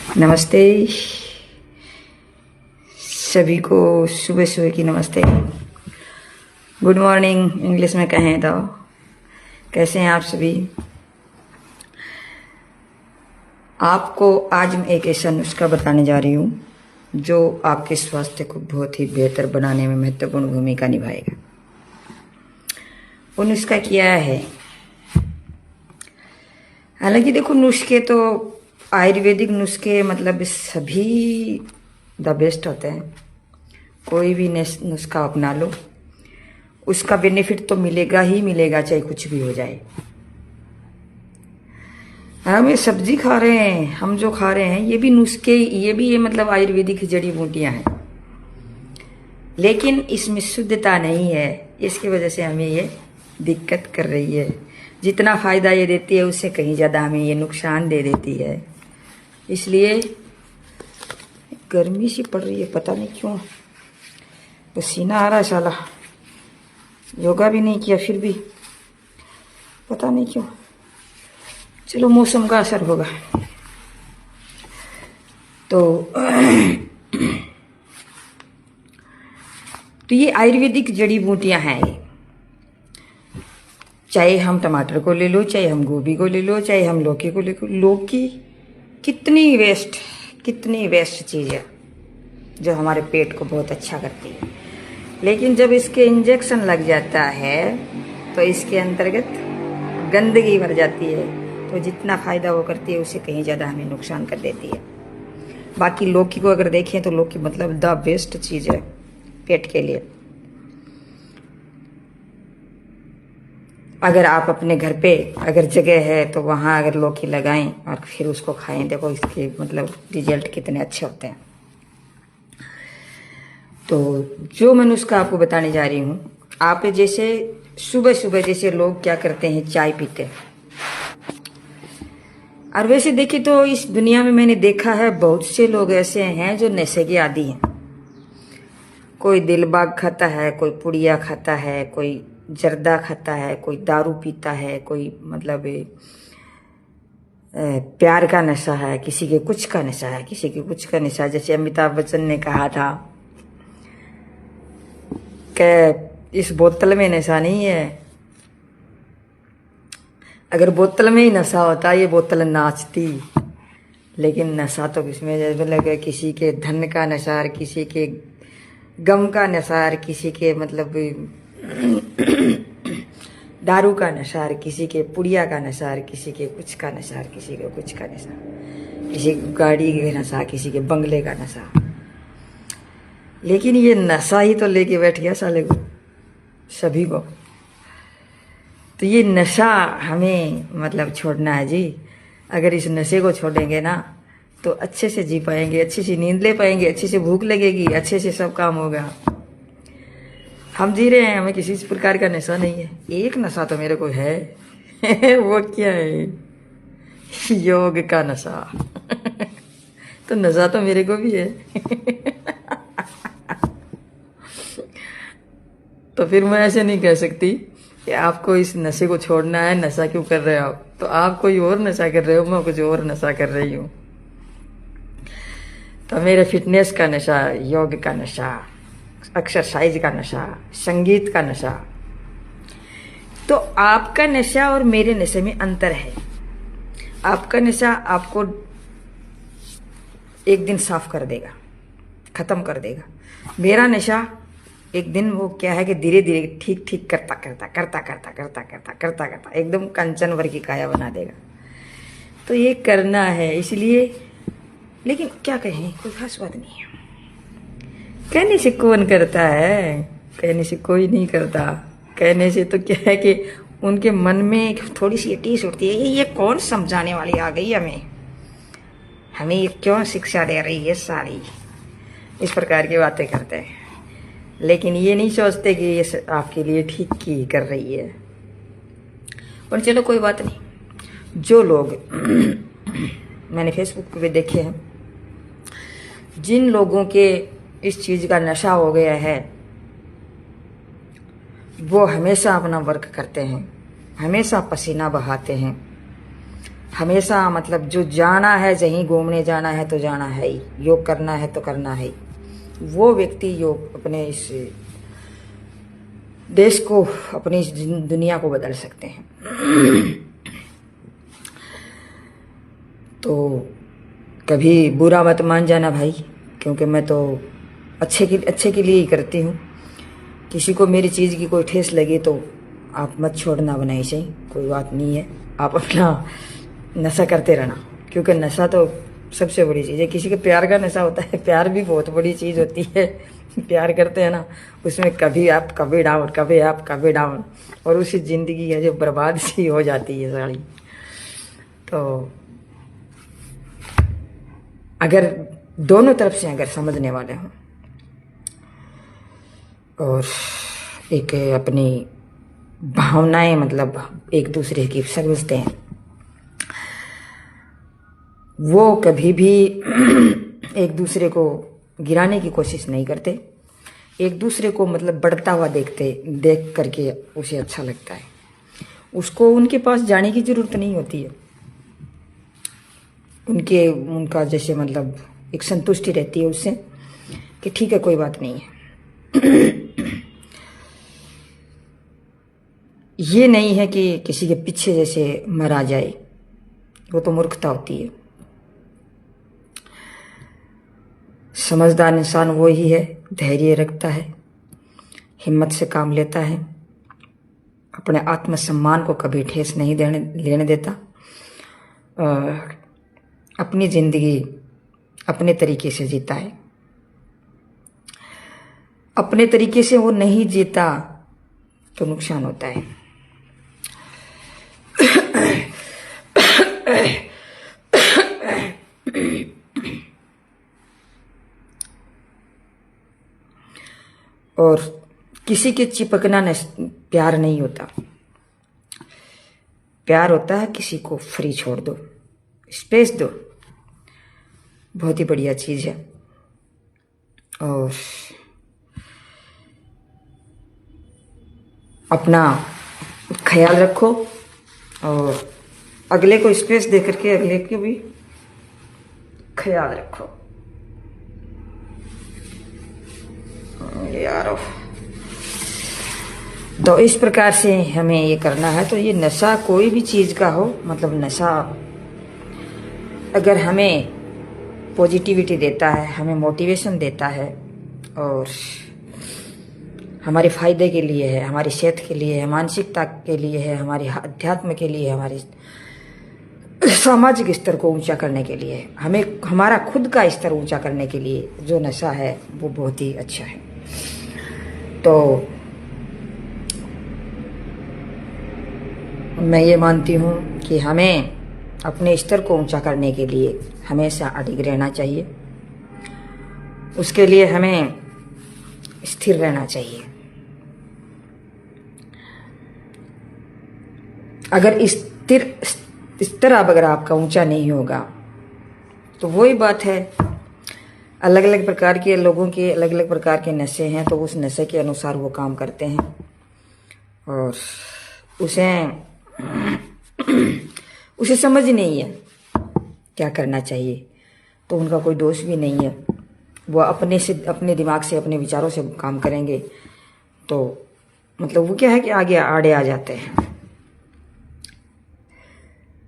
नमस्ते सभी को, सुबह सुबह की नमस्ते, गुड मॉर्निंग इंग्लिश में कहें तो। कैसे हैं आप सभी? आपको आज मैं एक ऐसा नुस्खा बताने जा रही हूँ जो आपके स्वास्थ्य को बहुत ही बेहतर बनाने में महत्वपूर्ण भूमिका निभाएगा। वो नुस्खा क्या है? हालांकि देखो, नुस्खे तो आयुर्वेदिक नुस्खे मतलब सभी द बेस्ट होते हैं। कोई भी नुस्खा अपना लो, उसका बेनिफिट तो मिलेगा ही मिलेगा, चाहे कुछ भी हो जाए। हम ये सब्जी खा रहे हैं, हम जो खा रहे हैं ये भी नुस्खे, ये मतलब आयुर्वेदिक जड़ी बूटियां हैं, लेकिन इसमें शुद्धता नहीं है। इसकी वजह से हमें ये दिक्कत कर रही है। जितना फायदा ये देती है उससे कहीं ज्यादा हमें ये नुकसान दे देती है। इसलिए गर्मी सी पड़ रही है, पता नहीं क्यों पसीना आ रहा है साला। योगा भी नहीं किया फिर भी पता नहीं क्यों। चलो, मौसम का असर होगा। तो ये आयुर्वेदिक जड़ी बूटियां हैं। चाहे हम टमाटर को ले लो, चाहे हम गोभी को ले लो, चाहे हम लौकी को ले लो। लौकी कितनी वेस्ट चीज़ है जो हमारे पेट को बहुत अच्छा करती है, लेकिन जब इसके इंजेक्शन लग जाता है तो इसके अंतर्गत गंदगी भर जाती है। तो जितना फायदा वो करती है उससे कहीं ज़्यादा हमें नुकसान कर देती है। बाकी लौकी को अगर देखें तो लौकी मतलब द बेस्ट चीज़ है पेट के लिए। अगर आप अपने घर पे अगर जगह है तो वहाँ अगर लौकी लगाएं और फिर उसको खाएं, देखो इसके मतलब रिजल्ट कितने अच्छे होते हैं। तो जो मैं नुस्खा आपको बताने जा रही हूँ, आप जैसे सुबह सुबह जैसे लोग क्या करते हैं, चाय पीते हैं। और वैसे देखिए तो इस दुनिया में मैंने देखा है बहुत से लोग ऐसे हैं जो नशे के आदी हैं। कोई दिलबाग खाता है, कोई पुड़िया खाता है, कोई जर्दा खाता है, कोई दारू पीता है, कोई मतलब प्यार का नशा है, किसी के कुछ का नशा है, किसी के कुछ का नशा। जैसे अमिताभ बच्चन ने कहा था कि इस बोतल में नशा नहीं है। अगर बोतल में ही नशा होता ये बोतल नाचती। लेकिन नशा तो इसमें मतलब किसी के धन का नशा, किसी के गम का नशा, किसी के मतलब दारू का नशा, किसी के पुड़िया का नशा, किसी के कुछ का नशा, किसी के कुछ का नशा, किसी की गाड़ी का नशा, किसी के बंगले का नशा। लेकिन ये नशा ही तो लेके बैठ गया साले को, सभी को। तो ये नशा हमें मतलब छोड़ना है जी। अगर इस नशे को छोड़ेंगे ना तो अच्छे से जी पाएंगे, अच्छी सी नींद ले पाएंगे, अच्छी से भूख लगेगी, अच्छे से सब काम होगा। हम जी रहे हैं, हमें किसी प्रकार का नशा नहीं है। एक नशा तो मेरे को है वो क्या है? योग का नशा तो नशा तो मेरे को भी है तो फिर मैं ऐसे नहीं कह सकती कि आपको इस नशे को छोड़ना है, नशा क्यों कर रहे हो आप? तो आप कोई और नशा कर रहे हो, मैं कुछ और नशा कर रही हूँ। तो मेरे फिटनेस का नशा, योग का नशा, एक्सरसाइज का नशा, संगीत का नशा। तो आपका नशा और मेरे नशे में अंतर है। आपका नशा आपको एक दिन साफ कर देगा, खत्म कर देगा। मेरा नशा एक दिन वो क्या है कि धीरे धीरे ठीक ठीक करता एकदम कंचन वर की काया बना देगा। तो ये करना है इसलिए। लेकिन क्या कहें, कोई खास बात नहीं है। कहने से कौन करता है? कहने से कोई नहीं करता। कहने से तो क्या है कि उनके मन में थोड़ी सी टीस उठती है, ये कौन समझाने वाली आ गई हमें ये क्यों शिक्षा दे रही है सारी। इस प्रकार की बातें करते हैं, लेकिन ये नहीं सोचते कि ये आपके लिए ठीक की कर रही है। पर चलो कोई बात नहीं। जो लोग मैंने फेसबुक पे देखे हैं, जिन लोगों के इस चीज का नशा हो गया है, वो हमेशा अपना वर्क करते हैं, हमेशा पसीना बहाते हैं, हमेशा मतलब जो जाना है, कहीं घूमने जाना है तो जाना है ही, योग करना है तो करना है ही, वो व्यक्ति योग अपने इस देश को, अपनी इस दुनिया को बदल सकते हैं। तो कभी बुरा मत मान जाना भाई, क्योंकि मैं तो अच्छे के लिए ही करती हूँ। किसी को मेरी चीज़ की कोई ठेस लगी तो आप मत छोड़ना बनाई सही, कोई बात नहीं है। आप अपना नशा करते रहना, क्योंकि नशा तो सबसे बड़ी चीज़ है। किसी के प्यार का नशा होता है, प्यार भी बहुत बड़ी चीज़ होती है। प्यार करते हैं ना, उसमें कभी आप कभी डाउन, कभी आप कभी डाउन, और उसी ज़िंदगी है जो बर्बाद सी हो जाती है सारी। तो अगर दोनों तरफ से अगर समझने वाले हों और एक अपनी भावनाएं मतलब एक दूसरे की समझते हैं, वो कभी भी एक दूसरे को गिराने की कोशिश नहीं करते। एक दूसरे को मतलब बढ़ता हुआ देख करके उसे अच्छा लगता है। उसको उनके पास जाने की ज़रूरत नहीं होती है। उनका जैसे मतलब एक संतुष्टि रहती है उससे कि ठीक है, कोई बात नहीं है। ये नहीं है कि किसी के पीछे जैसे मरा जाए, वो तो मूर्खता होती है। समझदार इंसान वो ही है, धैर्य रखता है, हिम्मत से काम लेता है, अपने आत्मसम्मान को कभी ठेस नहीं लेने देता, अपनी ज़िंदगी अपने तरीके से जीता है। अपने तरीके से वो नहीं जीता तो नुकसान होता है। और किसी के चिपकना प्यार नहीं होता। प्यार होता है किसी को फ्री छोड़ दो, स्पेस दो, बहुत ही बढ़िया चीज़ है। और अपना ख्याल रखो और अगले को स्पेस दे करके अगले के भी ख्याल रखो। यारो, तो इस प्रकार से हमें ये करना है। तो ये नशा कोई भी चीज़ का हो, मतलब नशा अगर हमें पॉजिटिविटी देता है, हमें मोटिवेशन देता है और हमारे फायदे के लिए है, हमारी सेहत के लिए है, मानसिकता के लिए है, हमारे अध्यात्म के लिए, हमारे सामाजिक स्तर को ऊंचा करने के लिए, हमें हमारा खुद का स्तर ऊंचा करने के लिए जो नशा है वो बहुत ही अच्छा है। तो मैं ये मानती हूँ कि हमें अपने स्तर को ऊंचा करने के लिए हमेशा अडिग रहना चाहिए। उसके लिए हमें स्थिर रहना चाहिए। अगर स्तर अगर आपका ऊंचा नहीं होगा तो वही बात है, अलग अलग प्रकार के लोगों के अलग अलग प्रकार के नशे हैं, तो उस नशे के अनुसार वो काम करते हैं और उसे समझ नहीं है क्या करना चाहिए। तो उनका कोई दोष भी नहीं है, वो अपने दिमाग से, अपने विचारों से काम करेंगे तो मतलब वो क्या है कि आड़े आ जाते हैं।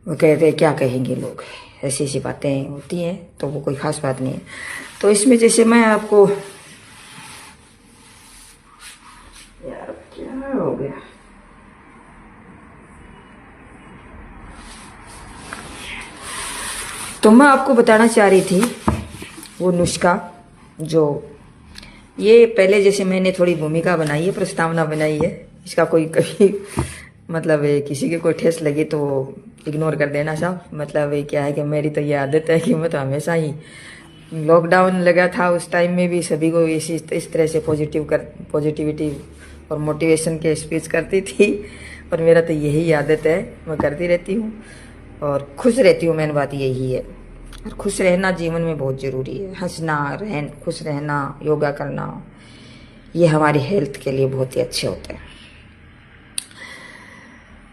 वो कहते हैं क्या कहेंगे लोग, ऐसी ऐसी बातें होती हैं, तो वो कोई खास बात नहीं है। तो इसमें जैसे मैं आपको, यार क्या हो गया, तो मैं आपको बताना चाह रही थी वो नुस्खा, जो ये पहले जैसे मैंने थोड़ी भूमिका बनाई है, प्रस्तावना बनाई है, इसका कोई कभी मतलब किसी की कोई ठेस लगी तो इग्नोर कर देना साहब। मतलब क्या है कि मेरी तो ये आदत है कि मैं तो हमेशा ही, लॉकडाउन लगा था उस टाइम में भी सभी को इस तरह से पॉजिटिविटी और मोटिवेशन के स्पीच करती थी, और मेरा तो यही आदत है, मैं करती रहती हूँ और खुश रहती हूँ। मेन बात यही है, और खुश रहना जीवन में बहुत ज़रूरी है। हंसना, खुश रहना, योगा करना, ये हमारी हेल्थ के लिए बहुत ही अच्छे होते हैं।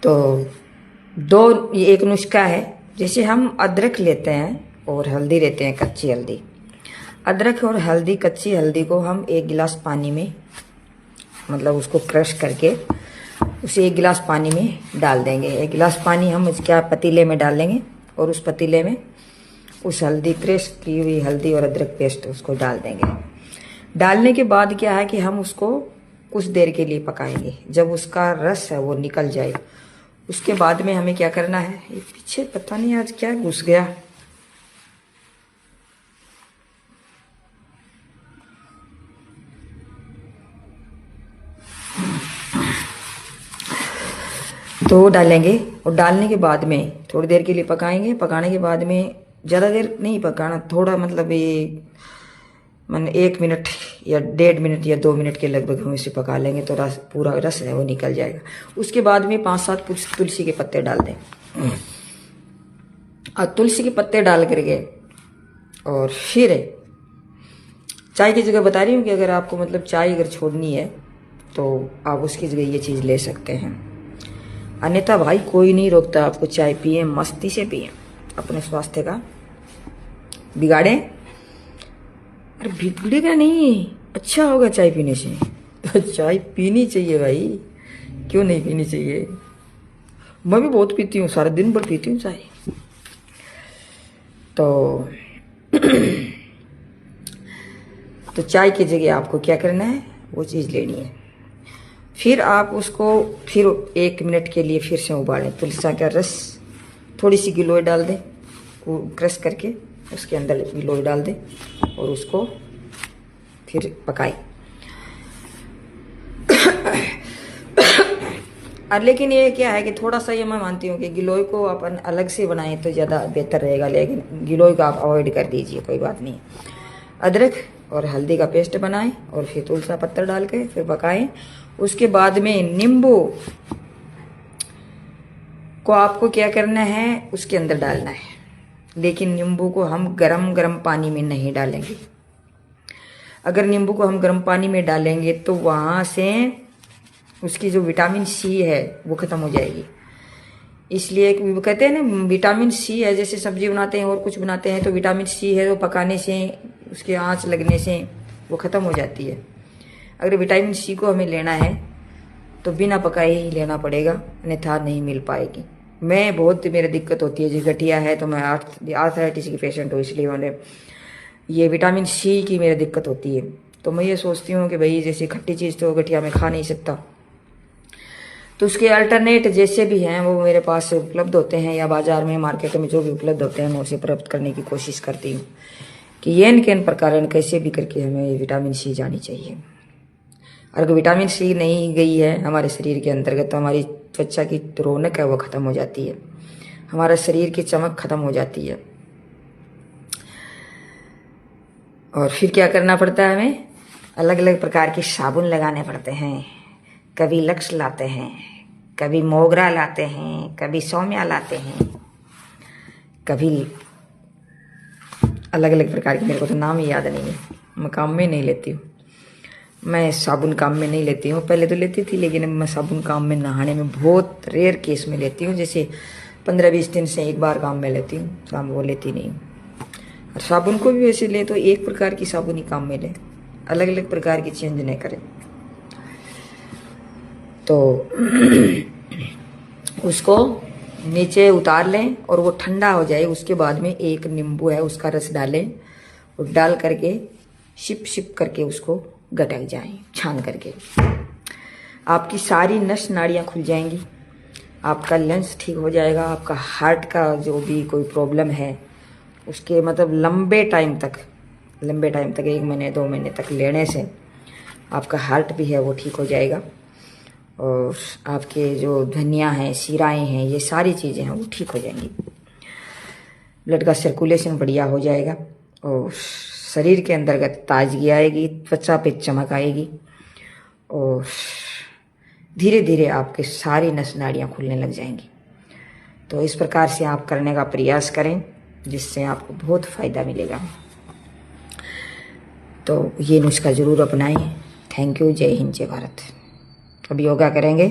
तो ये एक नुस्खा है जैसे हम अदरक लेते हैं और हल्दी लेते हैं, कच्ची हल्दी। अदरक और हल्दी, कच्ची हल्दी को हम 1 गिलास पानी में, मतलब उसको क्रश करके उसे 1 गिलास पानी में डाल देंगे। 1 गिलास पानी हम क्या पतीले में डाल देंगे और उस पतीले में उस हल्दी, क्रश की हुई हल्दी और अदरक पेस्ट उसको डाल देंगे। डालने के बाद क्या है कि हम उसको कुछ देर के लिए पकाएंगे। जब उसका रस है वो निकल जाए, उसके बाद में हमें क्या करना है, ये पीछे पता नहीं आज क्या घुस गया। तो डालेंगे और डालने के बाद में थोड़ी देर के लिए पकाएंगे। पकाने के बाद में ज़्यादा देर नहीं पकाना, थोड़ा मतलब ये 1 मिनट या 1.5 मिनट या 2 मिनट के लगभग हम इसे पका लेंगे तो रस, पूरा रस है वो निकल जाएगा। उसके बाद में 5-7 तुलसी के पत्ते डाल दें और तुलसी के पत्ते डाल करके और फिर चाय की जगह बता रही हूँ कि अगर आपको मतलब चाय अगर छोड़नी है तो आप उसकी जगह ये चीज़ ले सकते हैं। अन्यथा भाई कोई नहीं रोकता आपको, चाय पिए, मस्ती से पिए, अपने स्वास्थ्य का बिगाड़ें। अरे बिगड़ेगा नहीं, अच्छा होगा चाय पीने से। तो चाय पीनी चाहिए भाई, क्यों नहीं पीनी चाहिए। मैं भी बहुत पीती हूँ, सारा दिन भर पीती हूँ चाय। तो चाय की जगह आपको क्या करना है, वो चीज़ लेनी है। फिर आप उसको फिर 1 मिनट के लिए फिर से उबालें। तुलसी का रस, थोड़ी सी गिलोय डाल दें, वो क्रश करके उसके अंदर गिलोय डाल दें और उसको फिर पकाएं। लेकिन ये क्या है कि थोड़ा सा ये मैं मानती हूँ कि गिलोय को अपन अलग से बनाएं तो ज़्यादा बेहतर रहेगा, लेकिन गिलोय को आप अवॉइड कर दीजिए, कोई बात नहीं। अदरक और हल्दी का पेस्ट बनाएं और फिर तुलसी पत्ता डाल के फिर पकाएं। उसके बाद में नींबू को आपको क्या करना है, उसके अंदर डालना है, लेकिन नींबू को हम गरम पानी में नहीं डालेंगे। अगर नींबू को हम गर्म पानी में डालेंगे तो वहाँ से उसकी जो विटामिन सी है वो ख़त्म हो जाएगी। इसलिए कहते हैं ना, विटामिन सी है, जैसे सब्जी बनाते हैं और कुछ बनाते हैं तो विटामिन सी है, तो पकाने से, उसके आँच लगने से वो ख़त्म हो जाती है। अगर विटामिन सी को हमें लेना है तो बिना पकाए ही लेना पड़ेगा, अन्यथा नहीं मिल पाएगी। मैं बहुत मेरी दिक्कत होती है, जो गठिया है, तो मैं आर्थराइटिस की पेशेंट हूँ, इसलिए मैंने ये विटामिन सी की मेरी दिक्कत होती है। तो मैं ये सोचती हूँ कि भाई जैसे खट्टी चीज़ तो गठिया में खा नहीं सकता, तो उसके अल्टरनेट जैसे भी हैं वो मेरे पास उपलब्ध होते हैं, या बाजार में, मार्केट में जो भी उपलब्ध होते हैं मैं उसे प्राप्त करने की कोशिश करती हूँ कि येन केन प्रकार कैसे भी करके हमें विटामिन सी जानी चाहिए। अगर विटामिन सी नहीं गई है हमारे शरीर के अंतर्गत तो हमारी त्वचा की रौनक है वो ख़त्म हो जाती है, हमारा शरीर की चमक ख़त्म हो जाती है। और फिर क्या करना पड़ता है, हमें अलग अलग प्रकार के साबुन लगाने पड़ते हैं। कभी लक्स लाते हैं, कभी मोगरा लाते हैं, कभी सौम्या लाते हैं, कभी अलग अलग प्रकार के, मेरे को तो नाम ही याद नहीं है, मैं काम में नहीं लेती हूँ। मैं साबुन काम में नहीं लेती हूँ, पहले तो लेती थी, लेकिन मैं साबुन काम में नहाने में बहुत रेयर केस में लेती हूँ, जैसे 15-20 दिन से एक बार काम में लेती हूँ, काम वो लेती नहीं हूँ। और साबुन को भी वैसे ले तो एक प्रकार की साबुन ही काम में ले, अलग अलग प्रकार की चेंज नहीं करें। तो उसको नीचे उतार लें और वो ठंडा हो जाए, उसके बाद में 1 नींबू है उसका रस डालें और डाल करके शिप शिप करके उसको गटक जाएं, छान करके आपकी सारी नस नाड़ियाँ खुल जाएंगी, आपका लंग्स ठीक हो जाएगा, आपका हार्ट का जो भी कोई प्रॉब्लम है उसके मतलब लंबे टाइम तक 1 महीने 2 महीने तक लेने से आपका हार्ट भी है वो ठीक हो जाएगा, और आपके जो धनिया हैं, शिराएँ हैं, ये सारी चीज़ें हैं वो ठीक हो जाएंगी। ब्लड का सर्कुलेशन बढ़िया हो जाएगा और शरीर के अंतर्गत ताजगी आएगी, त्वचा पे चमक आएगी और धीरे धीरे आपके सारी नस नाड़ियाँ खुलने लग जाएंगी। तो इस प्रकार से आप करने का प्रयास करें, जिससे आपको बहुत फ़ायदा मिलेगा। तो ये नुस्खा ज़रूर अपनाएं। Thank you. जय हिंद, जय भारत। अब योगा करेंगे।